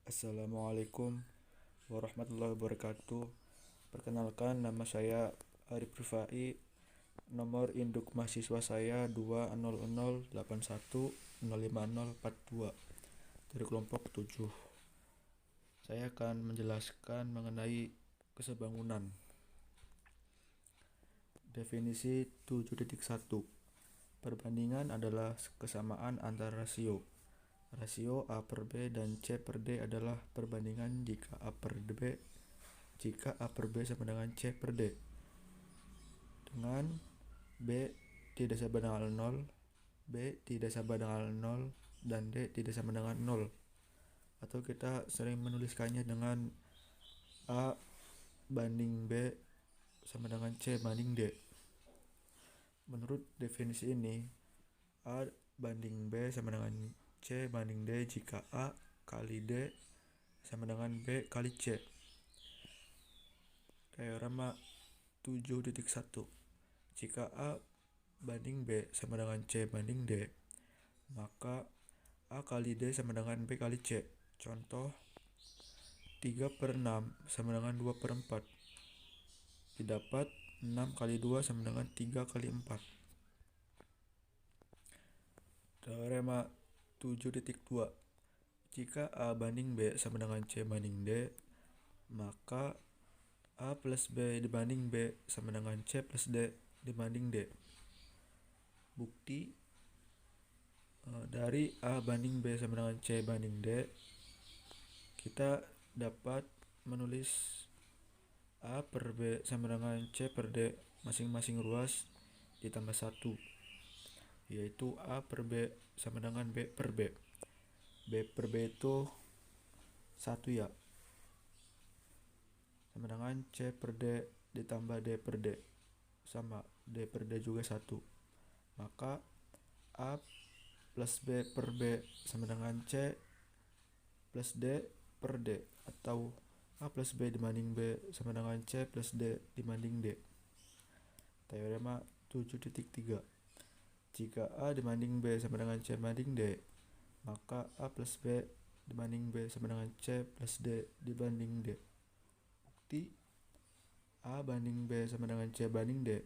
Assalamualaikum warahmatullahi wabarakatuh. Perkenalkan, nama saya Arif Rifai. Nomor induk mahasiswa saya 20081050042 dari kelompok 7. Saya akan menjelaskan mengenai kesebangunan. Definisi 7.1. Perbandingan adalah kesamaan antara rasio. Rasio A per B dan C per D adalah perbandingan jika A per B sama dengan C per D, dengan B tidak sama dengan 0, B tidak sama dengan 0, dan D tidak sama dengan 0. Atau kita sering menuliskannya dengan A banding B sama dengan C banding D. Menurut definisi ini, A banding B sama dengan C banding D jika A kali D sama dengan B kali C. Teorema 7.1. Jika A banding B sama dengan C banding D, maka A kali D sama dengan B kali C. Contoh, 3 per 6 sama dengan 2 per 4. Didapat 6 kali 2 sama dengan 3 kali 4. Teorema 7.2. Jika A banding B sama dengan C banding D, maka A plus B dibanding B sama dengan C plus D dibanding D. Bukti, dari A banding B sama dengan C banding D, kita dapat menulis A per B sama dengan C per D masing-masing ruas ditambah 1, yaitu A per B sama dengan B per B. B per B itu 1 ya, sama dengan C per D ditambah D per D, sama D per D juga 1. Maka A plus B per B sama dengan C plus D per D, atau A plus B dibanding B sama dengan C plus D dibanding D. Teorema 7.3. Jika A dibanding B sama dengan C banding D, maka A plus B dibanding B sama dengan C plus D dibanding D. Bukti, A banding B sama dengan C banding D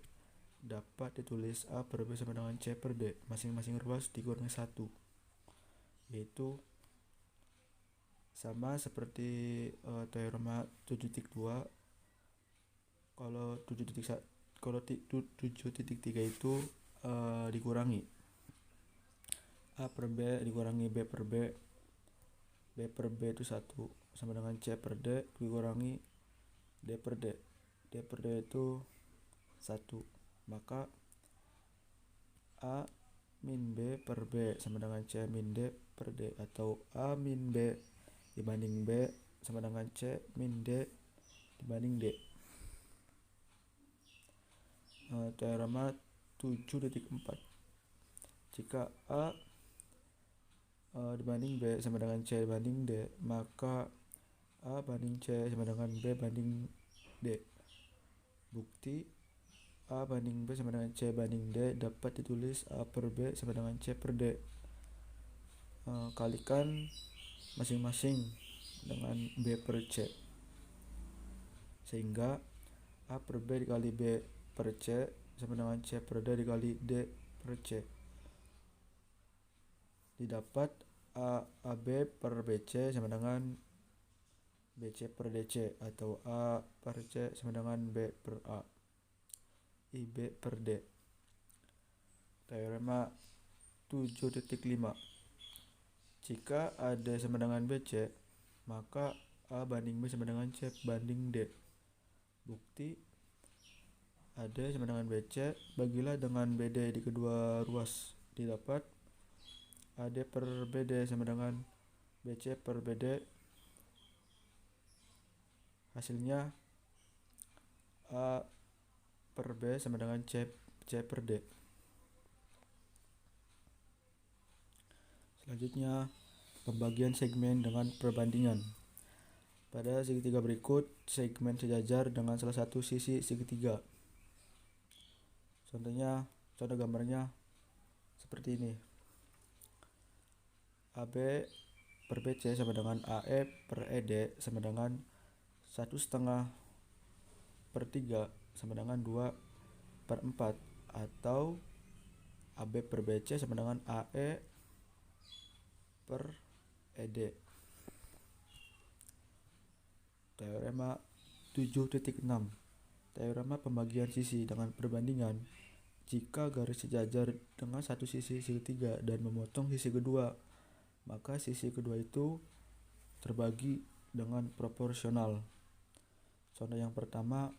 dapat ditulis A per B sama dengan C per D masing-masing ruas dikurangi 1, yaitu sama seperti teorema 7.2. Kalau 7.3 itu dikurangi A per B dikurangi B per B. B per B itu 1 sama dengan C per D dikurangi D per D. D per D itu 1. Maka A min B per B sama dengan C min D per D, atau A min B dibanding B sama dengan C min D dibanding D. Teorema 7.4. Jika A dibanding B sama dengan C banding D, maka A banding C sama dengan B banding D. Bukti, A banding B sama dengan C banding D dapat ditulis A per B sama dengan C per D. Kalikan masing-masing dengan B per C, sehingga A per B dikali B per C sama dengan C per D dikali D per C. Didapat AB per BC sama dengan BC per DC, atau A per C sama dengan B per A, IB per D. Teorema 7.5. Jika AD sama dengan BC, maka A banding B sama dengan C banding D. Bukti, AD sama dengan BC, bagilah dengan BD di kedua ruas. Didapat AD per BD sama dengan BC per BD. Hasilnya A per B sama dengan C per D. Selanjutnya, pembagian segmen dengan perbandingan. Pada segitiga berikut, segmen sejajar dengan salah satu sisi segitiga. Contoh gambarnya seperti ini. AB per BC sama dengan AE per ED sama dengan 1/2 per 3 sama dengan 2 per 4, atau AB per BC sama dengan AE per ED. Teorema 7.6. Teorema pembagian sisi dengan perbandingan. Jika garis sejajar dengan satu sisi segitiga dan memotong sisi kedua, maka sisi kedua itu terbagi dengan proporsional. Contoh yang pertama,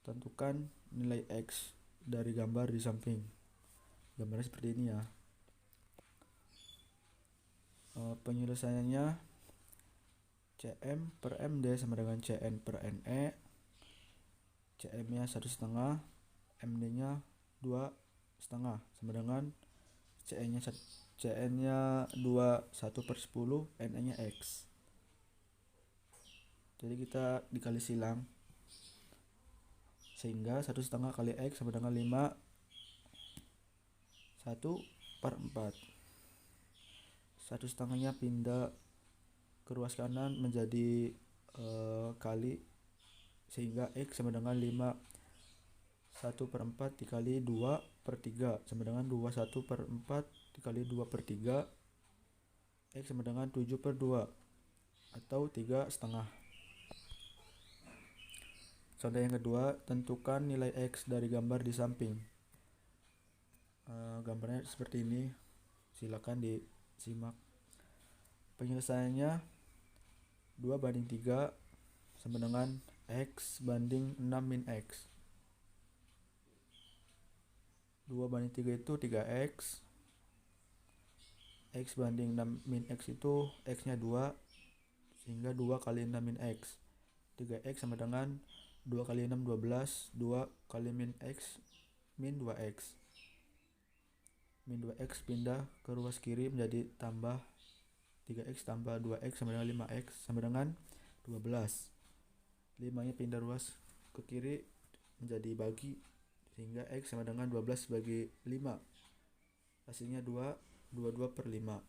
tentukan nilai X dari gambar di samping. Gambarnya seperti ini ya. Penyelesaiannya Cm per Md sama dengan Cn per Ne. Cm nya 1/2, Md nya 2/2 sama dengan Cn nya 2 1/10, Ne nya X. Jadi kita dikali silang, sehingga 1/2 kali X sama dengan 5 1/4. 1/2 nya pindah ke ruas kanan menjadi kali, sehingga X sama dengan 5 1/4 dikali 2/3 sama dengan 21/4 dikali 2/3, X sama dengan 7/2 atau 3/2. Contoh yang kedua, tentukan nilai X dari gambar di samping. Gambarnya seperti ini, silakan disimak. Penyelesaiannya 2/3 sama dengan X banding 6 min X. 2/3 itu 3X. X banding 6 min X itu X nya 2, sehingga 2 kali 6 min X. 3X sama dengan 2 kali 6 12, 2 kali min X min 2X. Min 2X pindah ke ruas kiri menjadi tambah 3X tambah 2X sama dengan 5X sama dengan 12. 5 nya pindah ruas ke kiri menjadi bagi, sehingga X sama dengan 12 bagi 5. Hasilnya 2, 22/5.